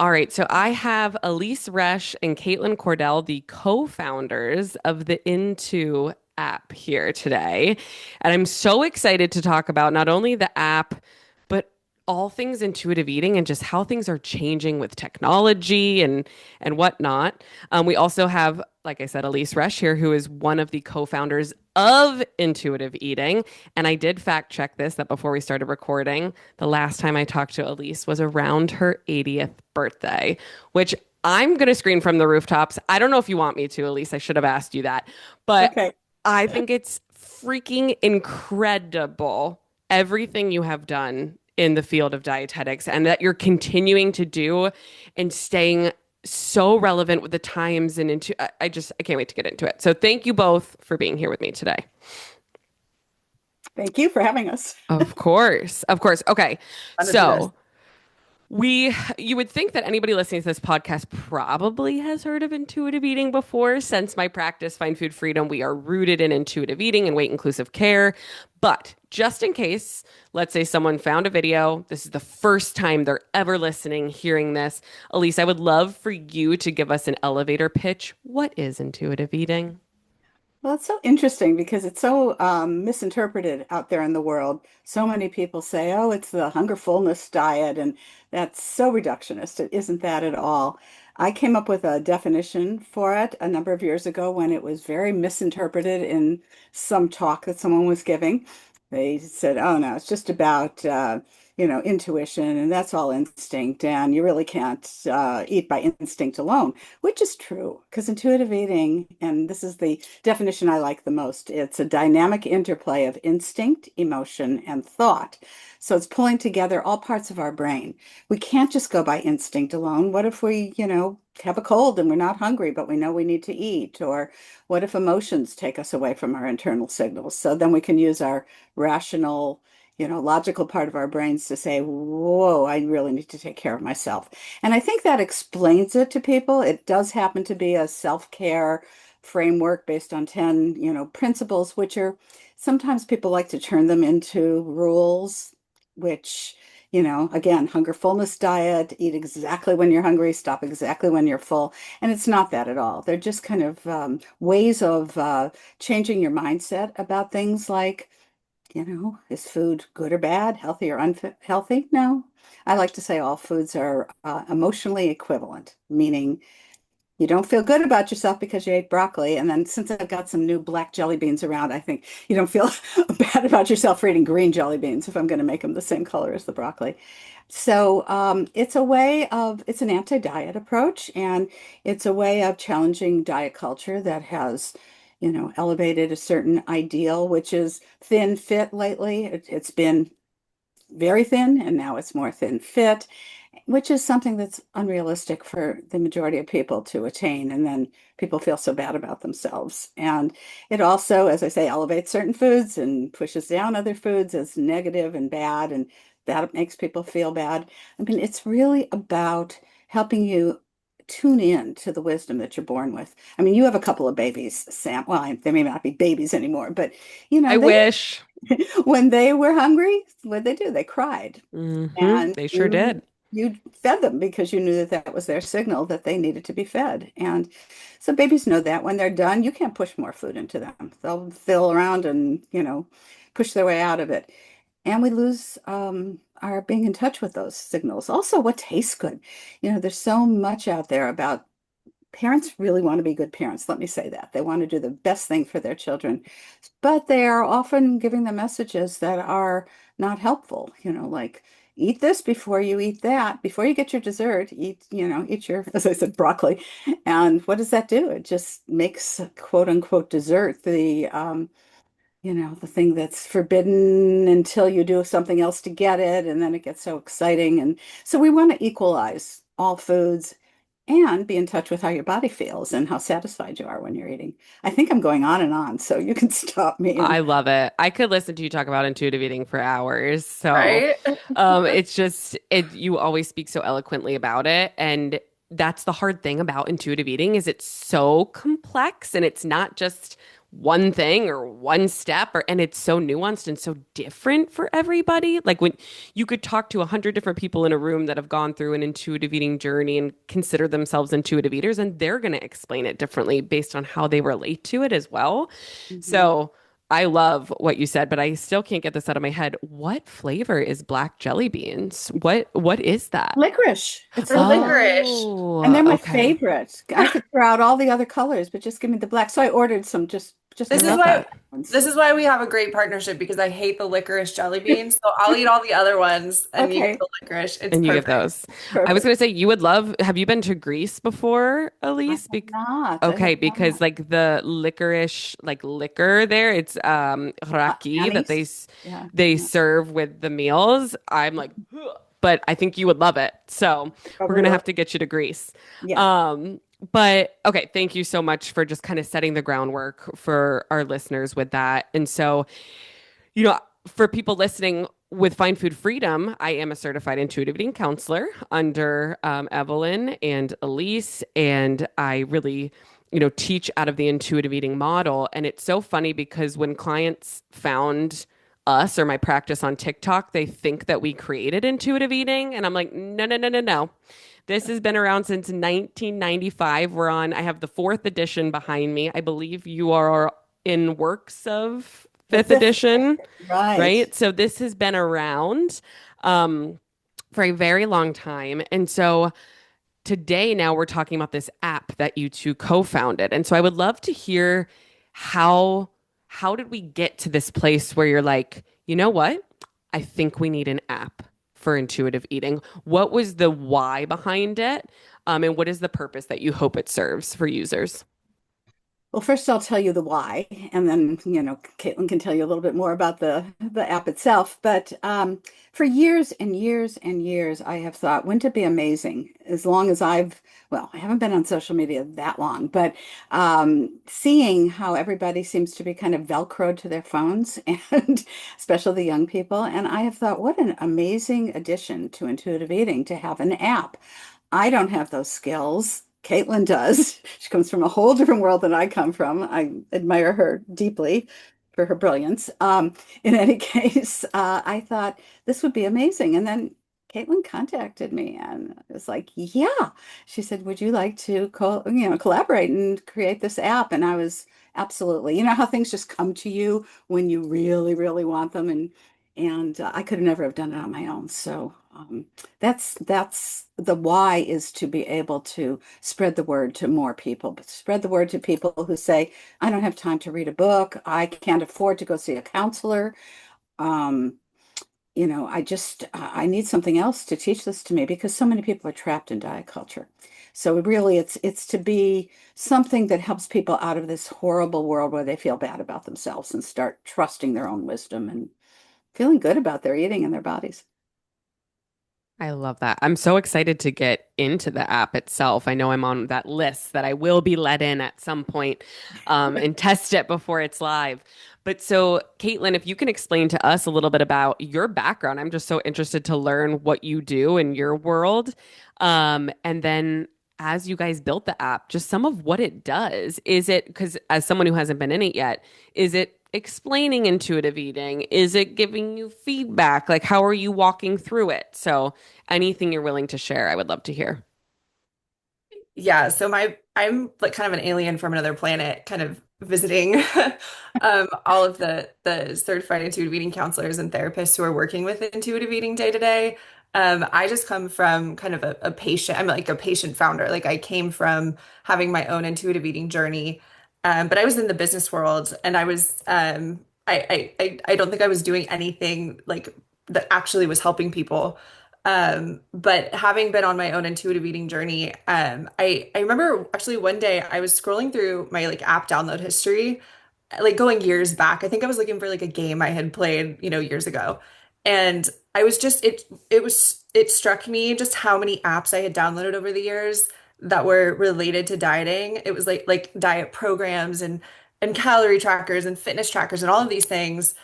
All right, so I have Elyse Resch and Caitlin Cordell, the co-founders of the Intue app here today. And I'm so excited to talk about not only the app, but all things intuitive eating and just how things are changing with technology and whatnot. We also have, like I said, Elyse Resch here, who is one of the co-founders of intuitive eating. And I did fact check this that before we started recording, the last time I talked to Elyse was around her 80th birthday, which I'm going to scream from the rooftops. I don't know if you want me to, Elyse. I should have asked you that. But Okay. I think it's freaking incredible everything you have done in the field of dietetics and that you're continuing to do and staying so relevant with the times and into I can't wait to get into it. So thank you both for being here with me today. Thank you for having us. Of course. Of course. Okay. Fun to do this. So you would think that anybody listening to this podcast probably has heard of intuitive eating before. Since my practice, Find Food Freedom, we are rooted in intuitive eating and weight inclusive care. But just in case, let's say someone found a video, this is the first time they're ever listening, hearing this. Elise, I would love for you to give us an elevator pitch. What is intuitive eating? Well, it's so interesting because it's so misinterpreted out there in the world. So many people say, oh, it's the hunger fullness diet, and that's so reductionist. It isn't that at all. I came up with a definition for it a number of years ago when it was very misinterpreted in some talk that someone was giving. They said, oh, no, it's just about intuition, and that's all instinct, and you really can't eat by instinct alone, which is true because intuitive eating, and this is the definition I like the most, it's a dynamic interplay of instinct, emotion, and thought. So it's pulling together all parts of our brain. We can't just go by instinct alone. What if we, have a cold and we're not hungry, but we know we need to eat? Or what if emotions take us away from our internal signals? So then we can use our rational, logical part of our brains to say, whoa, I really need to take care of myself. And I think that explains it to people. It does happen to be a self-care framework based on 10, principles, which are sometimes people like to turn them into rules, which, again, hunger fullness diet, eat exactly when you're hungry, stop exactly when you're full. And it's not that at all. They're just kind of ways of changing your mindset about things like, is food good or bad, healthy or unhealthy? No. I like to say all foods are emotionally equivalent, meaning you don't feel good about yourself because you ate broccoli. And then since I've got some new black jelly beans around, I think you don't feel bad about yourself for eating green jelly beans if I'm going to make them the same color as the broccoli. So it's an anti-diet approach, and it's a way of challenging diet culture that has, elevated a certain ideal, which is thin fit lately. It's been very thin, and now it's more thin fit, which is something that's unrealistic for the majority of people to attain. And then people feel so bad about themselves. And it also, as I say, elevates certain foods and pushes down other foods as negative and bad. And that makes people feel bad. I mean, it's really about helping you tune in to the wisdom that you're born with. I mean, you have a couple of babies, Sam. Well, they may not be babies anymore, but I they wish. when they were hungry, what they do? They cried, and They sure you did. you fed them because you knew that that was their signal that they needed to be fed. And so babies know that when they're done, you can't push more food into them. They'll fill around and, push their way out of it. And we lose our being in touch with those signals. Also, what tastes good. There's so much out there about parents really want to be good parents. Let me say that. They want to do the best thing for their children, but they are often giving them messages that are not helpful, like eat this before you eat that. Before you get your dessert, eat your, as I said, broccoli. And what does that do? It just makes quote unquote dessert the thing that's forbidden until you do something else to get it, and then it gets so exciting. And so we want to equalize all foods and be in touch with how your body feels and how satisfied you are when you're eating. I think I'm going on and on, so you can stop me. I And love it. I could listen to you talk about intuitive eating for hours. So, right? it's just you always speak so eloquently about it, and that's the hard thing about intuitive eating is it's so complex and it's not just one thing or one step or and it's so nuanced and so different for everybody. Like when you could talk to 100 different people in a room that have gone through an intuitive eating journey and consider themselves intuitive eaters, and they're going to explain it differently based on how they relate to it as well. Mhm. So I love what you said, but I still can't get this out of my head. What flavor is black jelly beans? What is that? Licorice. It's Or licorice. licorice. And Oh, they're my okay. favorite. I could throw out all the other colors, but just give me the black. So I ordered some just I This the is love black why that. ones. this is why we have a great partnership because I hate the licorice jelly beans. So I'll eat all the other ones and you get Okay, the licorice. It's And you get perfect. those. I was perfect. gonna say you would love. Have you been to Greece before, I Elise? have not. I Okay, have because not. like the licorice, like liquor there, it's raki that Anise. Yeah, they yeah. serve with the meals. I'm like, "Ugh," but I think you would love it. So I we're probably gonna will. have to get you to Greece. Yeah. Um, but okay, thank you so much for just kind of setting the groundwork for our listeners with that. And so for people listening with Find Food Freedom, I am a certified intuitive eating counselor under Evelyn and Elise, and I really, teach out of the intuitive eating model. And it's so funny because when clients found us or my practice on TikTok, they think that we created intuitive eating, and I'm like, no, no, no, no, no. This has been around since 1995. I have the fourth edition behind me. I believe you are in works of The fifth fifth edition, edition. Right. right? So this has been around um, for a very long time. And so today, now we're talking about this app that you two co-founded. And so I would love to hear how how did we get to this place where you're like, you know what? I think we need an app for intuitive eating. What was the why behind it? And what is the purpose that you hope it serves for users? Well, first I'll tell you the why, and then, Caitlin can tell you a little bit more about the app itself. But for years and years and years, I have thought, wouldn't it be amazing? As long as well, I haven't been on social media that long, but seeing how everybody seems to be kind of Velcroed to their phones, and especially the young people, and I have thought, what an amazing addition to intuitive eating to have an app. I don't have those skills. Caitlin does. She comes from a whole different world than I come from. I admire her deeply for her brilliance. In any case, I thought this would be amazing. And then Caitlin contacted me and I was like, yeah. She said, would you like to collaborate and create this app? And I was absolutely, how things just come to you when you really, really want them. And I could never have done it on my own. So that's the why, is to be able to spread the word to more people, but spread the word to people who say, I don't have time to read a book. I can't afford to go see a counselor. Um, I need something else to teach this to me because so many people are trapped in diet culture. So really it's to be something that helps people out of this horrible world where they feel bad about themselves and start trusting their own wisdom and feeling good about their eating and their bodies. I love that. I'm so excited to get into the app itself. I know I'm on that list that I will be let in at some point and test it before it's live. But so, Caitlin, if you can explain to us a little bit about your background, I'm just so interested to learn what you do in your world. And then, as you guys built the app, just some of what it does. Is it, because as someone who hasn't been in it yet, is it explaining intuitive eating? Is it giving you feedback? Like, how are you walking through it? So, anything you're willing to share, I would love to hear. Yeah, so I'm like kind of an alien from another planet, kind of visiting all of the certified intuitive eating counselors and therapists who are working with intuitive eating day to day. I just come from kind of a patient, I'm like a patient founder. Like I came from having my own intuitive eating journey. But I was in the business world and I was I don't think I was doing anything like that actually was helping people. But having been on my own intuitive eating journey, I remember actually one day I was scrolling through my like app download history, like going years back. I think I was looking for like a game I had played, years ago. And I was just it struck me just how many apps I had downloaded over the years that were related to dieting. It was like diet programs and calorie trackers and fitness trackers and all of these things.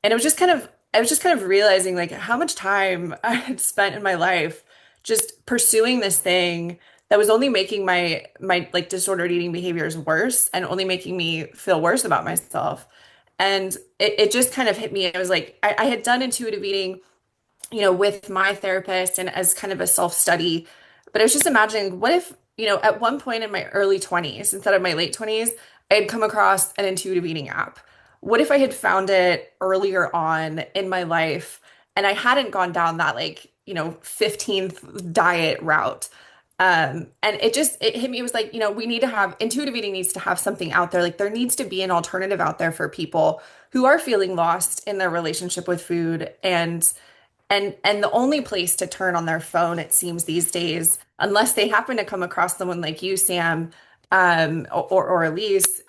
And it was just kind of I was just kind of realizing like how much time I had spent in my life just pursuing this thing that was only making my like disordered eating behaviors worse and only making me feel worse about myself. And it just kind of hit me. It was like I had done intuitive eating, with my therapist and as kind of a self-study. But I was just imagining, what if, at one point in my early 20s, instead of my late 20s, I had come across an intuitive eating app. What if I had found it earlier on in my life and I hadn't gone down that like, 15th diet route? And it hit me. It was like, we need to have intuitive eating needs to have something out there. Like there needs to be an alternative out there for people who are feeling lost in their relationship with food and the only place to turn on their phone, it seems these days, unless they happen to come across someone like you, Sam, or Elise,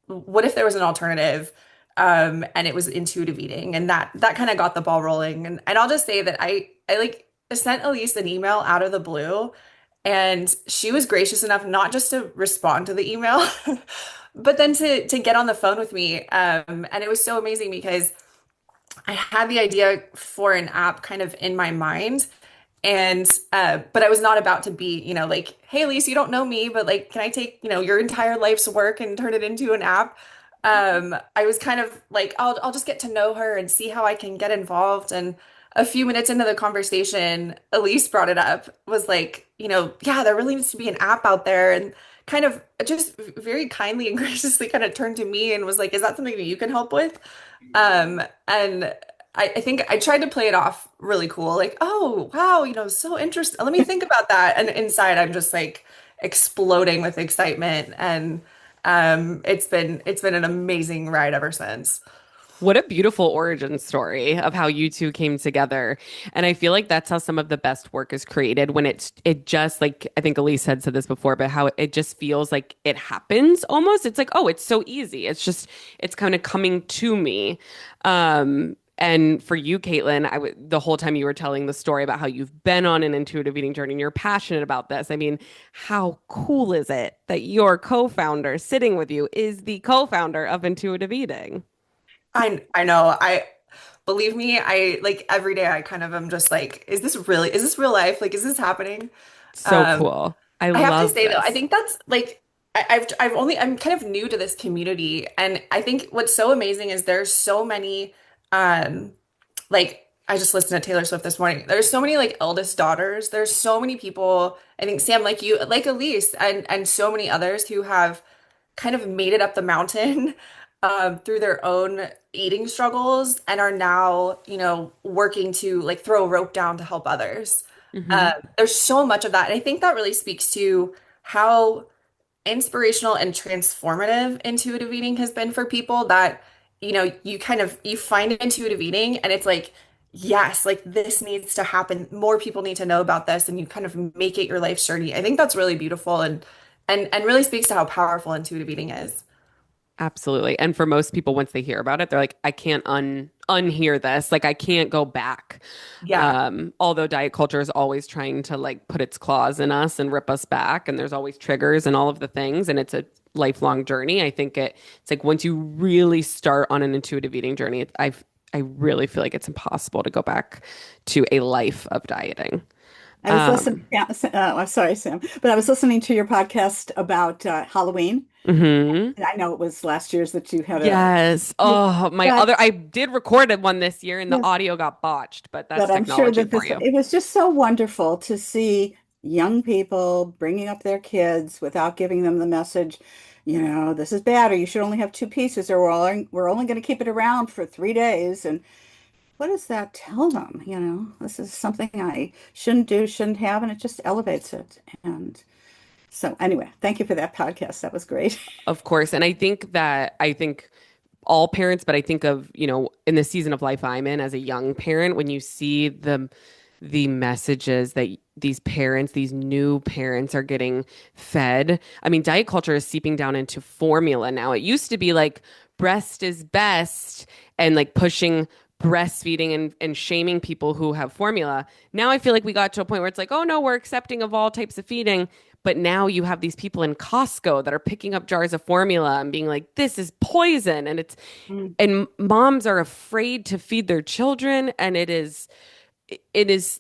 what if there was an alternative, and it was intuitive eating, and that kind of got the ball rolling. And I'll just say that I like sent Elise an email out of the blue, and she was gracious enough not just to respond to the email, but then to get on the phone with me. And it was so amazing because I had the idea for an app kind of in my mind. And but I was not about to be, like, hey, Elise, you don't know me, but like, can I take, your entire life's work and turn it into an app? I was kind of like, I'll just get to know her and see how I can get involved. And a few minutes into the conversation, Elise brought it up, was like, yeah, there really needs to be an app out there. And kind of just very kindly and graciously kind of turned to me and was like, is that something that you can help with? And I think I tried to play it off really cool, like, oh, wow, so interesting. Let me think about that. And inside, I'm just like exploding with excitement. And it's been an amazing ride ever since. What a beautiful origin story of how you two came together. And I feel like that's how some of the best work is created when it just like I think Elise had said this before, but how it just feels like it happens almost. It's like, oh, it's so easy. It's kind of coming to me. And for you, Caitlin, the whole time you were telling the story about how you've been on an intuitive eating journey and you're passionate about this. I mean, how cool is it that your co-founder sitting with you is the co-founder of intuitive eating? I know. I believe me, I like every day I kind of am just like, is this real life? Like, is this happening? So Um, cool. I I have to love say though, I this. think that's like I'm kind of new to this community, and I think what's so amazing is there's so many um like I just listened to Taylor Swift this morning. There's so many like eldest daughters. There's so many people, I think Sam, like you, like Elise, and so many others who have kind of made it up the mountain through their own eating struggles and are now, working to like throw a rope down to help others. Hmm. There's so much of that. And I think that really speaks to how inspirational and transformative intuitive eating has been for people that, you find intuitive eating and it's like, yes, like this needs to happen. More people need to know about this and you kind of make it your life's journey. I think that's really beautiful and really speaks to how powerful intuitive eating is. Absolutely. And for most people, once they hear about it, they're like, I can't unhear this. Like I can't go back. Yeah. Although diet culture is always trying to like put its claws in us and rip us back, and there's always triggers and all of the things, and it's a lifelong journey. I think it's like once you really start on an intuitive eating journey, I really feel like it's impossible to go back to a life of dieting. I was listening, Um, yeah, I'm sorry, Sam, but I was listening to your podcast about Halloween. mhm. And I know it was last year's that you had Yes. Oh, but I did record one this year and the yes, audio got botched, but that's but I'm sure technology that for this, you. it was just so wonderful to see young people bringing up their kids without giving them the message, this is bad, or you should only have two pieces, or we're only going to keep it around for 3 days. And what does that tell them? This is something I shouldn't do, shouldn't have, and it just elevates it. And so, anyway, thank you for that podcast. That was great. Of course. And I think all parents, but I think of, in the season of life I'm in as a young parent, when you see the messages that these parents, these new parents are getting fed. I mean, diet culture is seeping down into formula now. It used to be like breast is best and like pushing breastfeeding and shaming people who have formula. Now I feel like we got to a point where it's like, oh no, we're accepting of all types of feeding. But now you have these people in Costco that are picking up jars of formula and being like, this is poison. Mm. And moms are afraid to feed their children. And it is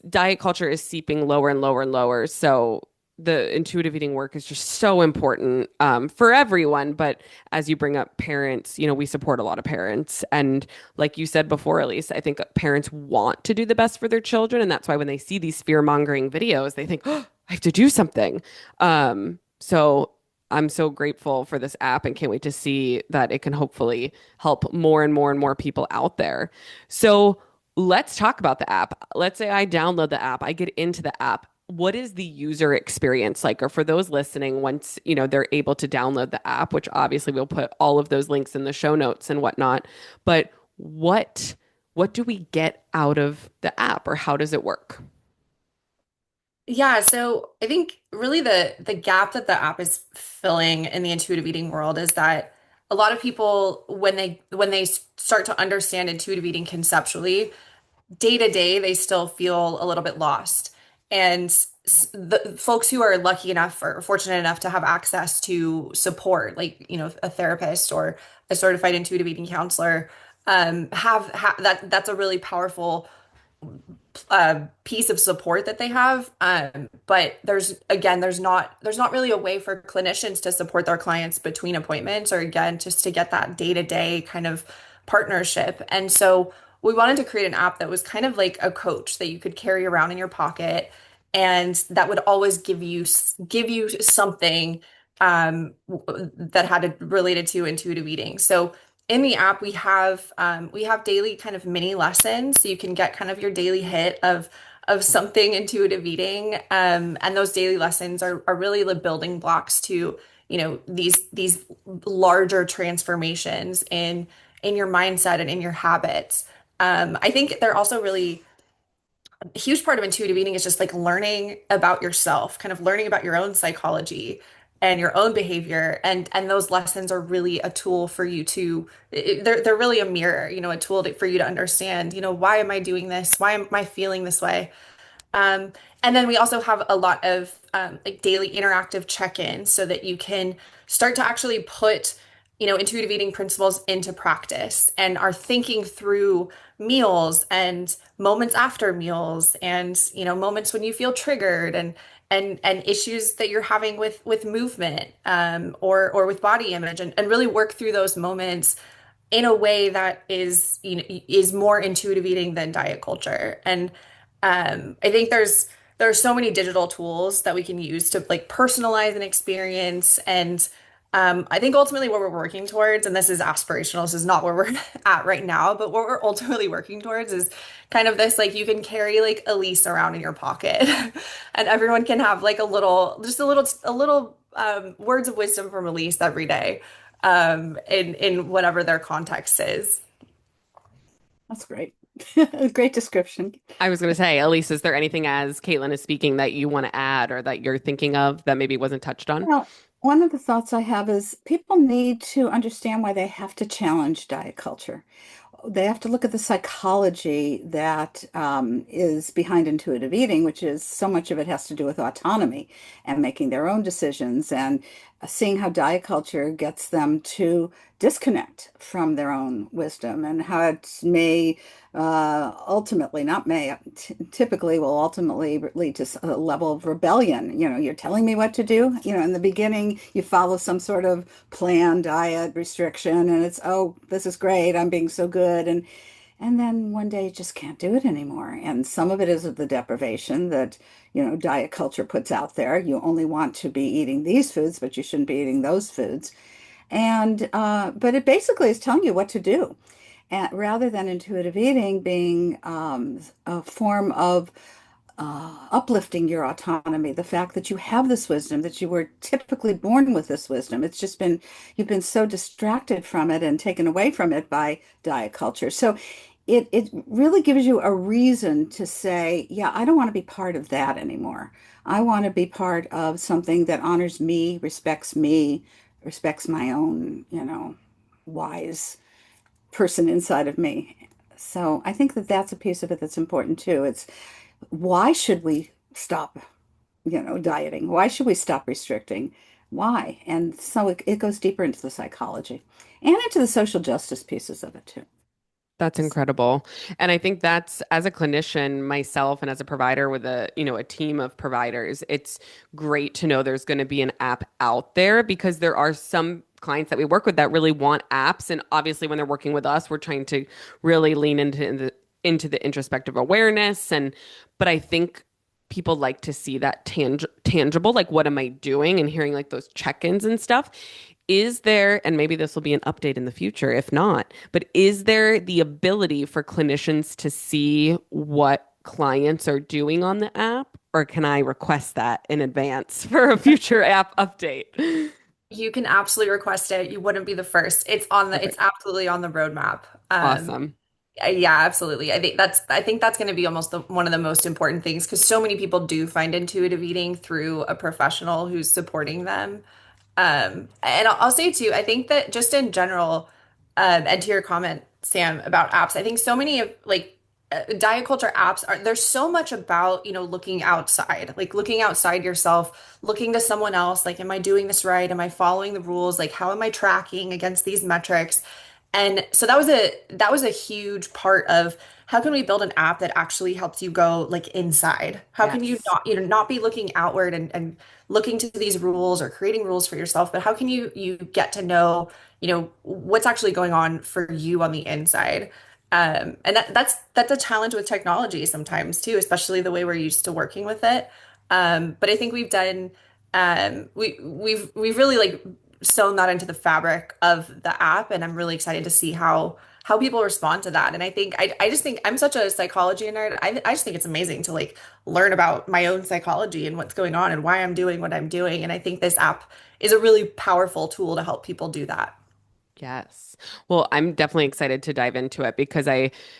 diet culture is seeping lower and lower and lower. So the intuitive eating work is just so important for everyone. But as you bring up parents, we support a lot of parents. And like you said before, Elise, I think parents want to do the best for their children. And that's why when they see these fear-mongering videos, they think, oh, I have to do something. So I'm so grateful for this app and can't wait to see that it can hopefully help more and more and more people out there. So let's talk about the app. Let's say I download the app, I get into the app. What is the user experience like? Or for those listening, once they're able to download the app, which obviously we'll put all of those links in the show notes and whatnot. But what do we get out of the app, or how does it work? Yeah, so I think really the gap that the app is filling in the intuitive eating world is that a lot of people when they start to understand intuitive eating conceptually, day to day they still feel a little bit lost. And the folks who are lucky enough or fortunate enough to have access to support, like, a therapist or a certified intuitive eating counselor, have that's a really powerful piece of support that they have. But there's not really a way for clinicians to support their clients between appointments, or again, just to get that day-to-day kind of partnership. And so we wanted to create an app that was kind of like a coach that you could carry around in your pocket, and that would always give you something that had related to intuitive eating. So in the app, we have daily kind of mini lessons, so you can get kind of your daily hit of something intuitive eating, and those daily lessons are really the building blocks to these larger transformations in your mindset and in your habits. I think they're also really a huge part of intuitive eating is just like learning about yourself, kind of learning about your own psychology and your own behavior. And those lessons are really a tool for you to, they're really a mirror, a tool for you to understand, why am I doing this? Why am I feeling this way? Um, and then we also have a lot of like daily interactive check-ins so that you can start to actually put, intuitive eating principles into practice and are thinking through meals and moments after meals and, moments when you feel triggered and issues that you're having with movement, or with body image, and really work through those moments in a way that is more intuitive eating than diet culture. And I think there's so many digital tools that we can use to like personalize an experience. And I think ultimately what we're working towards, and this is aspirational, this is not where we're at right now, but what we're ultimately working towards is kind of this, like, you can carry like Elyse around in your pocket and everyone can have like a little words of wisdom from Elyse every day, in whatever their context is. That's great. Great description. I was going to say, Elise, is there anything as Caitlin is speaking that you want to add or that you're thinking of that maybe wasn't touched on? Well, one of the thoughts I have is people need to understand why they have to challenge diet culture. They have to look at the psychology that is behind intuitive eating, which is so much of it has to do with autonomy and making their own decisions, and seeing how diet culture gets them to disconnect from their own wisdom, and how it may ultimately, not may, typically will ultimately lead to a level of rebellion. You're telling me what to do. In the beginning, you follow some sort of plan, diet, restriction, and it's, oh, this is great. I'm being so good. And then one day you just can't do it anymore. And some of it is of the deprivation that, diet culture puts out there. You only want to be eating these foods, but you shouldn't be eating those foods. And but it basically is telling you what to do. And rather than intuitive eating being a form of uplifting your autonomy, the fact that you have this wisdom, that you were typically born with this wisdom. It's just been, you've been so distracted from it and taken away from it by diet culture. So it really gives you a reason to say, yeah, I don't want to be part of that anymore. I want to be part of something that honors me, respects my own, wise person inside of me. So I think that that's a piece of it that's important too. It's why should we stop, dieting? Why should we stop restricting? Why? And so it goes deeper into the psychology and into the social justice pieces of it too. That's incredible. And I think that's as a clinician myself and as a provider with a team of providers, it's great to know there's going to be an app out there because there are some clients that we work with that really want apps. And obviously when they're working with us, we're trying to really lean into the introspective awareness but I think people like to see that tangible, like what am I doing and hearing like those check-ins and stuff. Is there, and maybe this will be an update in the future, if not, but is there the ability for clinicians to see what clients are doing on the app? Or can I request that in advance for a future app update? You can absolutely request it. You wouldn't be the first. It's Perfect. absolutely on the roadmap. Awesome. Yeah, absolutely. I think that's going to be almost one of the most important things because so many people do find intuitive eating through a professional who's supporting them. And I'll say too, I think that just in general, and to your comment, Sam, about apps, I think so many of like diet culture apps are there's so much about, looking outside, like looking outside yourself, looking to someone else, like, am I doing this right? Am I following the rules? Like, how am I tracking against these metrics? And so that was a huge part of how can we build an app that actually helps you go like inside? How can you Yes. not be looking outward and looking to these rules or creating rules for yourself, but how can you get to know, what's actually going on for you on the inside? And that's a challenge with technology sometimes too, especially the way we're used to working with it. But I think we've really like sewn that into the fabric of the app, and I'm really excited to see how people respond to that. And I just think I'm such a psychology nerd. I just think it's amazing to like learn about my own psychology and what's going on and why I'm doing what I'm doing. And I think this app is a really powerful tool to help people do that. Yes. Well, I'm definitely excited to dive into it because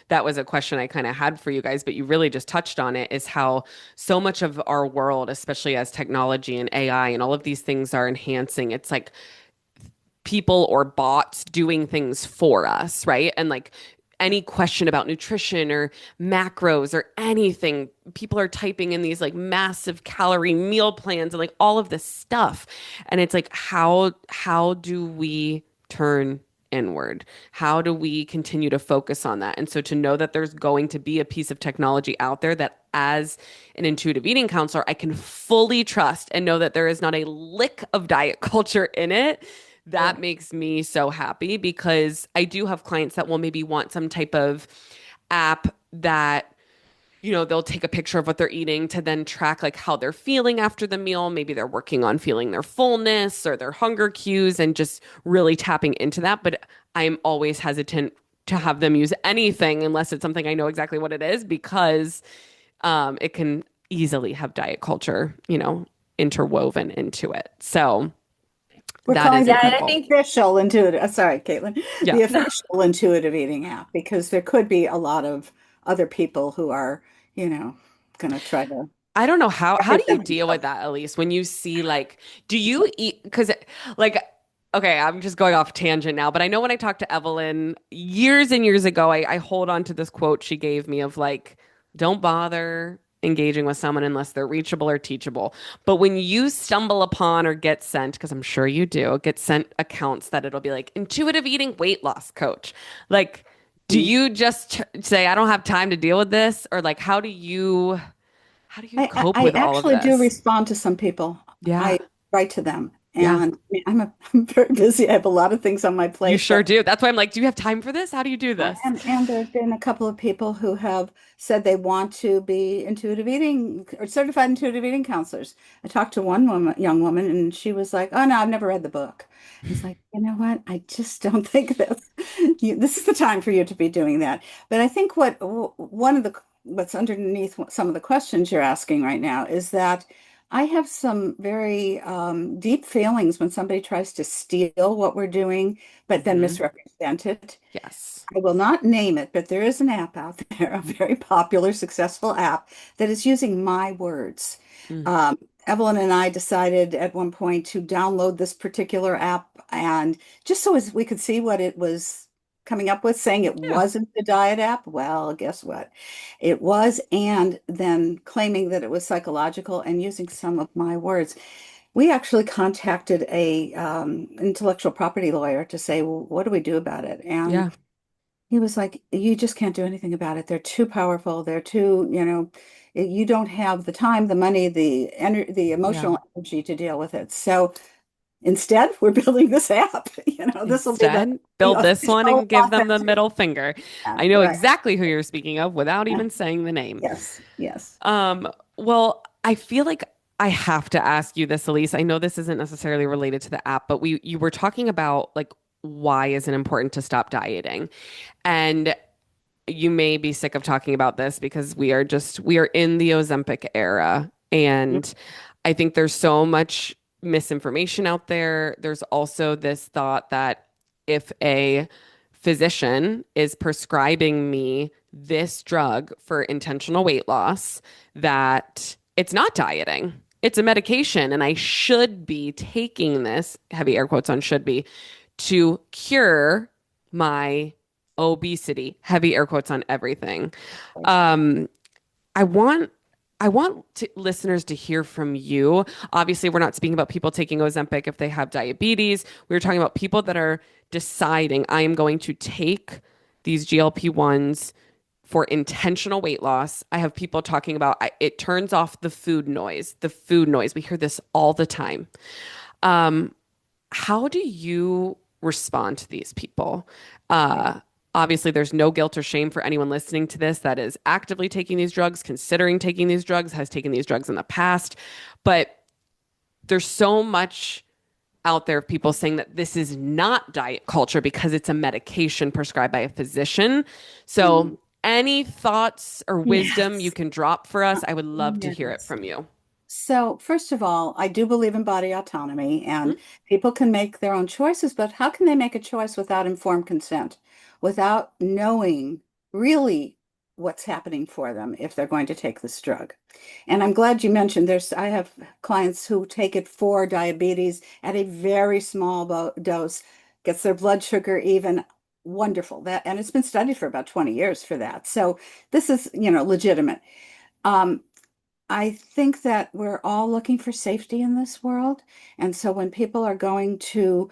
that was a question I kind of had for you guys, but you really just touched on it is how so much of our world, especially as technology and AI and all of these things are enhancing, it's like people or bots doing things for us, right? And like any question about nutrition or macros or anything, people are typing in these like massive calorie meal plans and like all of this stuff. And it's like, how do we turn inward? How do we continue to focus on that? And so to know that there's going to be a piece of technology out there that as an intuitive eating counselor, I can fully trust and know that there is not a lick of diet culture in it, Yeah. that makes me so happy because I do have clients that will maybe want some type of app that they'll take a picture of what they're eating to then track like how they're feeling after the meal. Maybe they're working on feeling their fullness or their hunger cues and just really tapping into that. But I'm always hesitant to have them use anything unless it's something I know exactly what it is because it can easily have diet culture, interwoven into it. So We're that calling is it Yeah, the and I incredible. think official intuitive, sorry, Caitlin, Yeah. the official intuitive eating app, because there could be a lot of other people who are, you know, going to try to I don't know how do you represent deal with themselves. that, Elise, when you see like, do you eat? Because like, okay, I'm just going off tangent now, but I know when I talked to Evelyn years and years ago, I hold on to this quote she gave me of like, don't bother engaging with someone unless they're reachable or teachable. But when you stumble upon or get sent, because I'm sure you do, get sent accounts that it'll be like intuitive eating weight loss coach, like, do Mhm. you just say, I don't have time to deal with this? Or like, how do you cope I with all of actually do this? respond to some people. Yeah. I write to them, Yeah. and I'm very busy. I have a lot of things on my You plate, sure but do. That's why I'm like, do you have time for this? How do you do this? and there have been a couple of people who have said they want to be intuitive eating or certified intuitive eating counselors. I talked to one woman, young woman, and she was like, "Oh no, I've never read the book." It's like, you know what? I just don't think this is the time for you to be doing that. But I think one of the what's underneath some of the questions you're asking right now is that I have some very deep feelings when somebody tries to steal what we're doing, but then Hmm. misrepresent it. Yes. I will not name it, but there is an app out there, a very popular, successful app that is using my words. Mm. Um, Evelyn and I decided at one point to download this particular app, and just so as we could see what it was coming up with, saying it Yeah. wasn't the diet app. Well, guess what? It was, and then claiming that it was psychological and using some of my words. We actually contacted a intellectual property lawyer to say, well, what do we do about it? And Yeah. he was like, you just can't do anything about it. They're too powerful. They're too, you don't have the time, the money, the Yeah. emotional energy to deal with it. So instead, we're building this app. This will be Instead, the build this one official and give them the authentic middle finger. app, I know right? exactly who you're speaking of without even saying the name. Yes, yes. Well, I feel like I have to ask you this, Elise. I know this isn't necessarily related to the app, but you were talking about like why is it important to stop dieting? And you may be sick of talking about this because we are in the Ozempic era. And I think there's so much misinformation out there. There's also this thought that if a physician is prescribing me this drug for intentional weight loss, that it's not dieting. It's a medication, and I should be taking this, heavy air quotes on should be, to cure my obesity, heavy air quotes on everything. Um, I want listeners to hear from you. Obviously, we're not speaking about people taking Ozempic if they have diabetes. We're talking about people that are deciding I am going to take these GLP-1s for intentional weight loss. I have people talking about it turns off the food noise. The food noise. We hear this all the time. Um, how do you respond to these people? Uh, Obviously, there's no guilt or shame for anyone listening to this that is actively taking these drugs, considering taking these drugs, has taken these drugs in the past. But there's so much out there of people saying that this is not diet culture because it's a medication prescribed by a physician. So, Mm. any thoughts or wisdom you Yes. can drop for us? I would love to hear it Yes. from you. So, first of all, I do believe in body autonomy, Mhm. and people can make their own choices, but how can they make a choice without informed consent, without knowing really what's happening for them if they're going to take this drug? And I'm glad you mentioned I have clients who take it for diabetes at a very small dose, gets their blood sugar even. Wonderful. And it's been studied for about 20 years for that. So this is, legitimate. Um, I think that we're all looking for safety in this world. And so when people are going to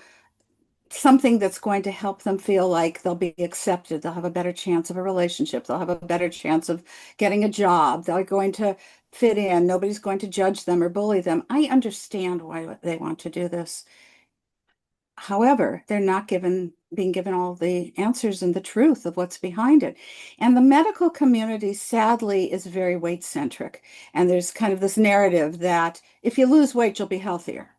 something that's going to help them feel like they'll be accepted, they'll have a better chance of a relationship, they'll have a better chance of getting a job, they're going to fit in, nobody's going to judge them or bully them. I understand why they want to do this. However, they're not being given all the answers and the truth of what's behind it. And the medical community, sadly, is very weight centric. And there's kind of this narrative that if you lose weight, you'll be healthier,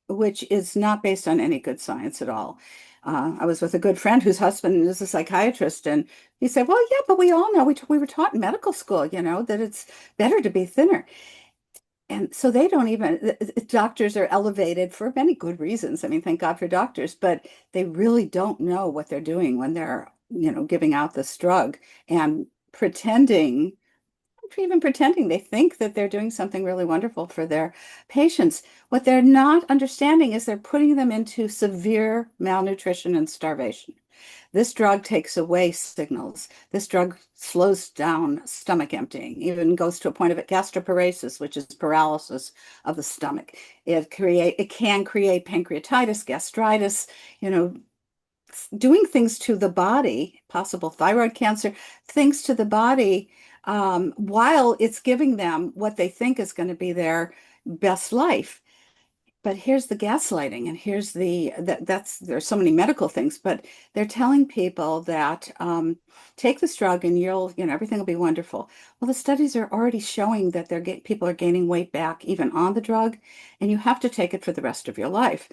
which is not based on any good science at all. I was with a good friend whose husband is a psychiatrist, and he said, "Well, yeah, but we all know we were taught in medical school, that it's better to be thinner." And so they don't even, doctors are elevated for many good reasons. I mean, thank God for doctors, but they really don't know what they're doing when they're, giving out this drug and pretending, even pretending they think that they're doing something really wonderful for their patients. What they're not understanding is they're putting them into severe malnutrition and starvation. This drug takes away signals. This drug slows down stomach emptying, even goes to a point of gastroparesis, which is paralysis of the stomach. It can create pancreatitis, gastritis, you know, doing things to the body, possible thyroid cancer, things to the body, while it's giving them what they think is going to be their best life. But here's the gaslighting, and here's that's there's so many medical things, but they're telling people that take this drug and everything will be wonderful. Well, the studies are already showing that people are gaining weight back even on the drug, and you have to take it for the rest of your life.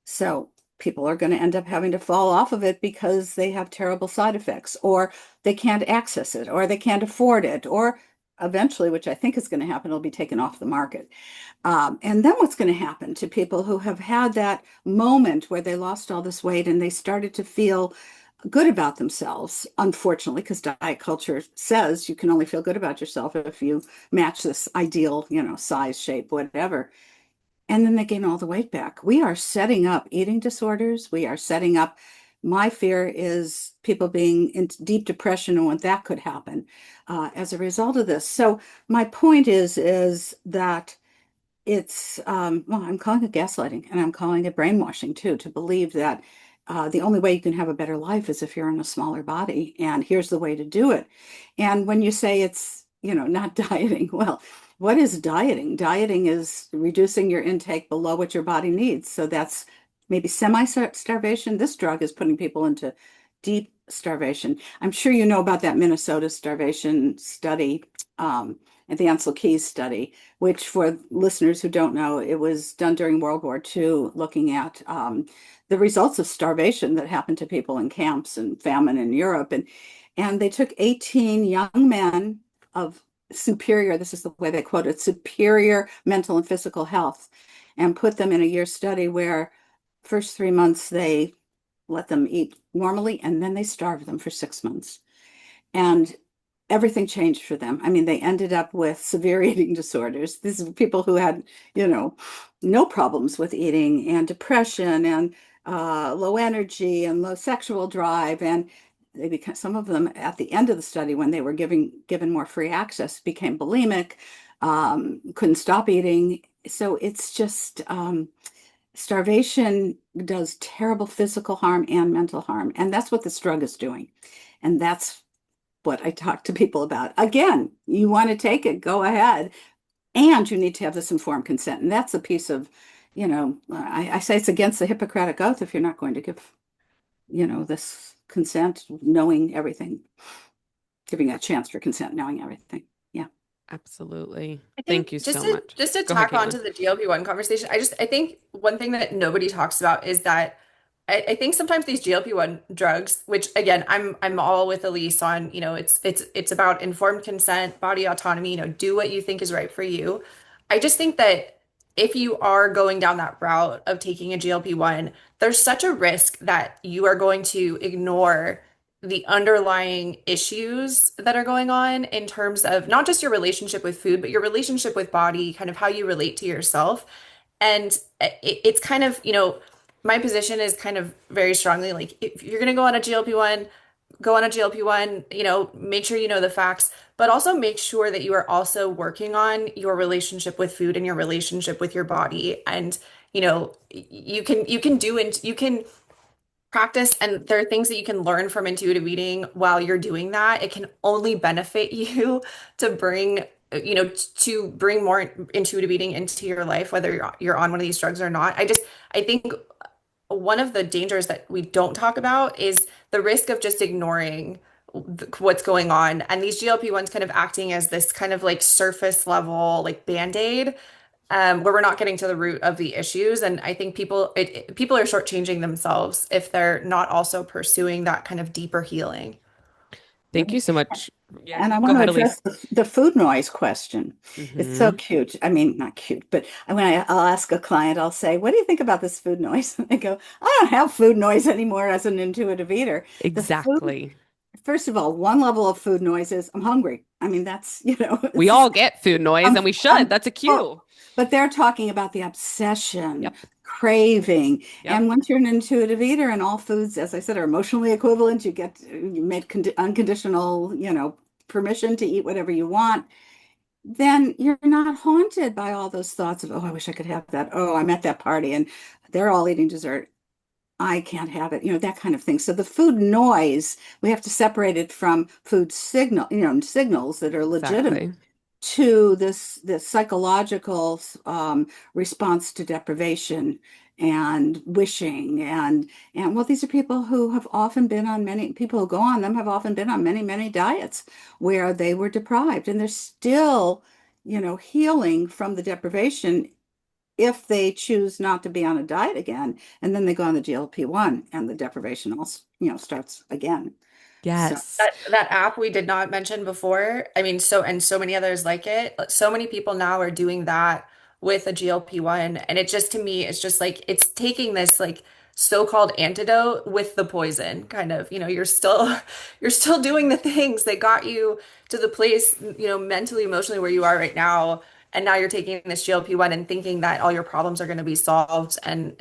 So people are going to end up having to fall off of it because they have terrible side effects, or they can't access it, or they can't afford it, or eventually, which I think is going to happen, it'll be taken off the market. And then what's going to happen to people who have had that moment where they lost all this weight and they started to feel good about themselves, unfortunately, because diet culture says you can only feel good about yourself if you match this ideal, size, shape, whatever. And then they gain all the weight back. We are setting up eating disorders. We are setting up, my fear is people being in deep depression and what that could happen as a result of this. So my point is that I'm calling it gaslighting and I'm calling it brainwashing too, to believe that the only way you can have a better life is if you're in a smaller body, and here's the way to do it. And when you say it's, not dieting, well, what is dieting? Dieting is reducing your intake below what your body needs. So that's maybe semi-starvation. This drug is putting people into deep starvation. I'm sure you know about that Minnesota starvation study, and the Ansel Keys study, which for listeners who don't know, it was done during World War II, looking at the results of starvation that happened to people in camps and famine in Europe. And they took 18 young men of superior, this is the way they quote it, superior mental and physical health, and put them in a year study where first 3 months they let them eat normally, and then they starved them for 6 months. And everything changed for them. I mean, they ended up with severe eating disorders. These are people who had, you know, no problems with eating, and depression, and low energy, and low sexual drive. And they became, some of them at the end of the study, when they were given more free access, became bulimic, couldn't stop eating. So it's just starvation does terrible physical harm and mental harm. And that's what this drug is doing. And that's what I talk to people about. Again, you want to take it, go ahead. And you need to have this informed consent. And that's a piece of, I say it's against the Hippocratic Oath if you're not going to give, this consent, knowing everything, giving a chance for consent, knowing everything. Yeah. Absolutely. I Thank think you just so to much. just to Go ahead, tack on Caitlin. to the GLP-1 conversation, I think one thing that nobody talks about is that I think sometimes these GLP-1 drugs, which again, I'm all with Elyse on, it's about informed consent, body autonomy, do what you think is right for you. I just think that if you are going down that route of taking a GLP-1, there's such a risk that you are going to ignore the underlying issues that are going on in terms of not just your relationship with food, but your relationship with body, kind of how you relate to yourself. And it's kind of, my position is kind of very strongly like if you're going to go on a GLP-1, go on a GLP-1, make sure you know the facts, but also make sure that you are also working on your relationship with food and your relationship with your body. And, you can practice, and there are things that you can learn from intuitive eating while you're doing that. It can only benefit you to bring to bring more intuitive eating into your life, whether you're on one of these drugs or not. I think one of the dangers that we don't talk about is the risk of just ignoring what's going on, and these GLP-1s kind of acting as this kind of like surface level like band-aid, where we're not getting to the root of the issues. And I think people are shortchanging themselves if they're not also pursuing that kind of deeper healing. Thank you so much. Yeah, And I go want to ahead, address Elise. the food noise question. It's so Hmm. cute. I mean, not cute, but I'll ask a client, I'll say, "What do you think about this food noise?" And they go, "I don't have food noise anymore as an intuitive eater." The food, Exactly. first of all, one level of food noise is I'm hungry. I mean, that's, We it's all get food noise I'm, and we should. I'm That's a full. cue. But they're talking about the obsession, Yep. craving. Yep. And once you're an intuitive eater and all foods, as I said, are emotionally equivalent, you made unconditional, permission to eat whatever you want, then you're not haunted by all those thoughts of, oh, I wish I could have that. Oh, I'm at that party and they're all eating dessert. I can't have it, that kind of thing. So the food noise, we have to separate it from food signals that are legitimate Exactly. to this psychological response to deprivation and wishing, and well, these are people who have often been on many people who go on them have often been on many diets where they were deprived, and they're still, healing from the deprivation if they choose not to be on a diet again, and then they go on the GLP-1 and the deprivation also, starts again. So Yes. That app we did not mention before, I mean, so many others like it. So many people now are doing that with a GLP-1. And it just, to me, it's just like it's taking this like so-called antidote with the poison, kind of. You're still doing the things that got you to the place, mentally, emotionally where you are right now. And now you're taking this GLP-1 and thinking that all your problems are going to be solved. And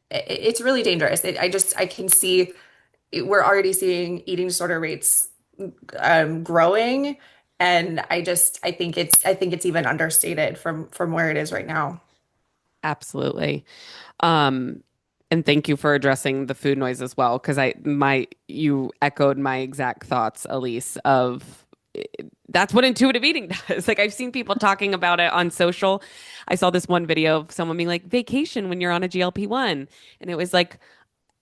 it's really dangerous. I can see we're already seeing eating disorder rates growing, and I think it's even understated from where it is right now. Absolutely. Um, And thank you for addressing the food noise as well, because you echoed my exact thoughts, Elise, of that's what intuitive eating does. Like I've seen people talking about it on social. I saw this one video of someone being like, vacation when you're on a GLP-1. And it was like,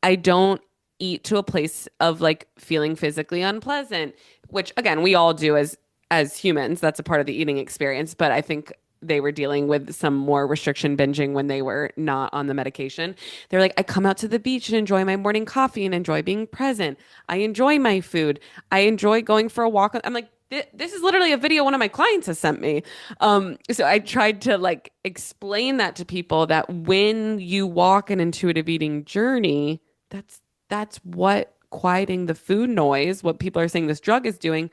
I don't eat to a place of like feeling physically unpleasant, which again, we all do as humans. That's a part of the eating experience, but I think they were dealing with some more restriction binging when they were not on the medication. They're like, I come out to the beach and enjoy my morning coffee and enjoy being present. I enjoy my food. I enjoy going for a walk. I'm like, this is literally a video one of my clients has sent me. So I tried to like explain that to people that when you walk an intuitive eating journey, that's that's what quieting the food noise, what people are saying this drug is doing.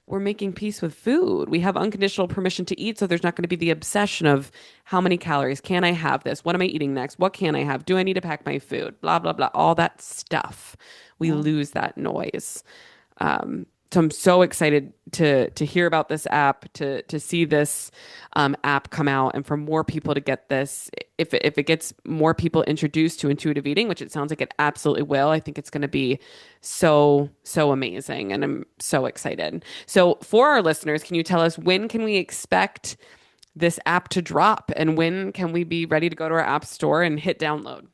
We're making peace with food. We have unconditional permission to eat, so there's not going to be the obsession of how many calories can I have this? What am I eating next? What can I have? Do I need to pack my food? Blah blah blah. All that stuff. We Yeah. lose that noise. So I'm so excited to hear about this app, to see this app come out, and for more people to get this. If it gets more people introduced to intuitive eating, which it sounds like it absolutely will, I think it's going to be so amazing, and I'm so excited. So for our listeners, can you tell us when can we expect this app to drop, and when can we be ready to go to our app store and hit download?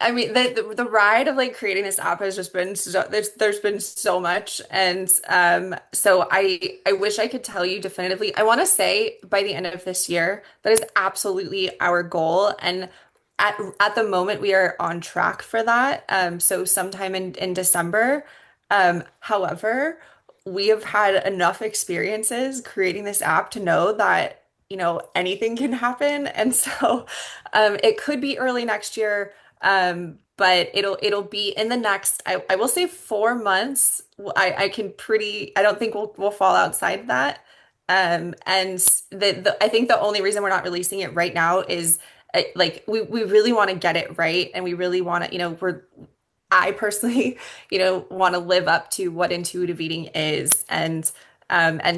I mean, the ride of like creating this app has just been so, there's been so much, and so I wish I could tell you definitively. I want to say by the end of this year, that is absolutely our goal, and at the moment we are on track for that. So sometime in December. However, we have had enough experiences creating this app to know that anything can happen, and so it could be early next year. But it'll be in the next, I will say 4 months. I don't think we'll fall outside that. And I think the only reason we're not releasing it right now is like we really want to get it right, and we really want to, I personally, want to live up to what intuitive eating is, and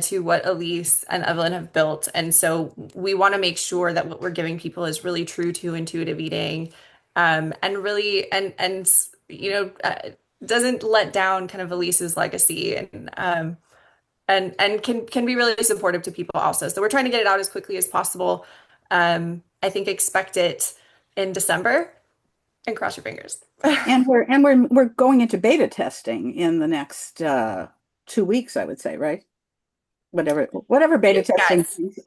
to what Elise and Evelyn have built. And so we want to make sure that what we're giving people is really true to intuitive eating, and really, doesn't let down kind of Elise's legacy, and can be really supportive to people also. So we're trying to get it out as quickly as possible. I think expect it in December, and cross your fingers. And we're going into beta testing in the next 2 weeks, I would say, right? Whatever beta testing Yes, means.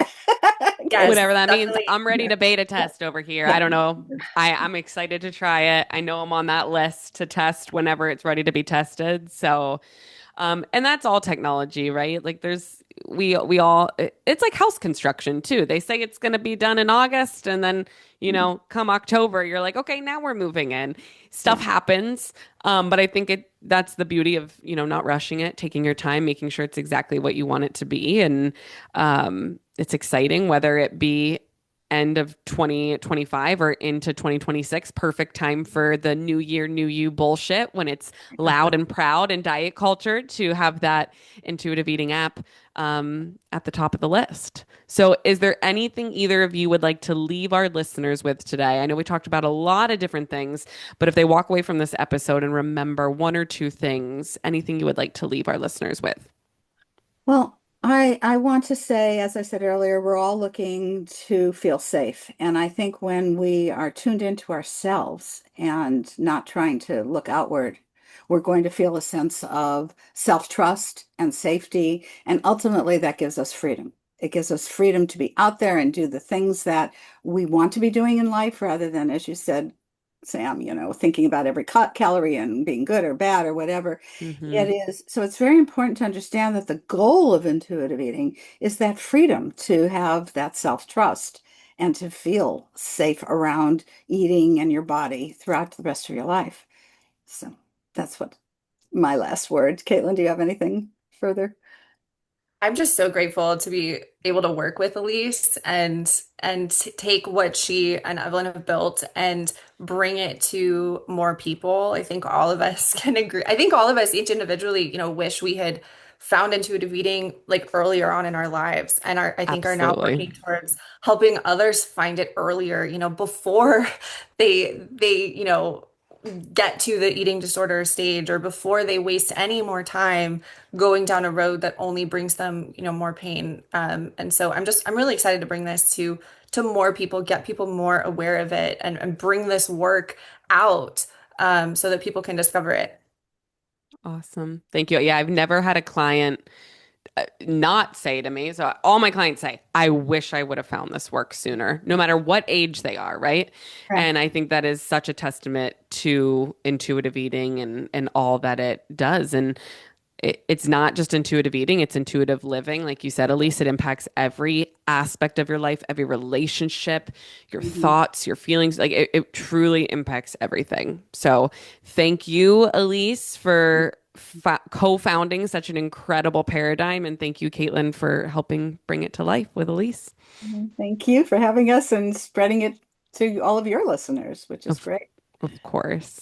yes, Whatever that means, definitely. I'm ready to beta test over here. Yeah. I don't know. I'm excited to try it. I know I'm on that list to test whenever it's ready to be tested. So, and that's all technology, right? Like we all it's like house construction too. They say it's going to be done in August, and then, come October, you're like, okay, now we're moving in. Stuff Yeah. happens. But I think that's the beauty of, not rushing it, taking your time, making sure it's exactly what you want it to be. And it's exciting, whether it be end of 2025 or into 2026. Perfect time for the new year, new you bullshit when it's loud and proud and diet culture to have that intuitive eating app at the top of the list. So, is there anything either of you would like to leave our listeners with today? I know we talked about a lot of different things, but if they walk away from this episode and remember one or two things, anything you would like to leave our listeners with? Well, I want to say, as I said earlier, we're all looking to feel safe. And I think when we are tuned into ourselves and not trying to look outward, we're going to feel a sense of self-trust and safety. And ultimately, that gives us freedom. It gives us freedom to be out there and do the things that we want to be doing in life rather than, as you said, Sam, thinking about every calorie and being good or bad or whatever. It Hmm. is. So it's very important to understand that the goal of intuitive eating is that freedom to have that self-trust and to feel safe around eating and your body throughout the rest of your life. So that's what my last word. Caitlin, do you have anything further? I'm just so grateful to be able to work with Elise, and take what she and Evelyn have built and bring it to more people. I think all of us can agree. I think all of us each individually, wish we had found intuitive eating like earlier on in our lives and I think are now Absolutely. working towards helping others find it earlier, before they get to the eating disorder stage or before they waste any more time going down a road that only brings them, more pain. And so I'm really excited to bring this to more people, get people more aware of it and bring this work out so that people can discover it. Awesome. Thank you. Yeah, I've never had a client not say to me. So all my clients say, I wish I would have found this work sooner, no matter what age they are, right? Right. And I think that is such a testament to intuitive eating and all that it does. And it's not just intuitive eating, it's intuitive living. Like you said, Elise, it impacts every aspect of your life, every relationship, your Mhm. thoughts, your feelings. Like it truly impacts everything. So thank you, Elise, for co-founding such an incredible paradigm. And thank you, Caitlin, for helping bring it to life with Elise. Thank you for having us and spreading it to all of your listeners, which is Of, great. of course.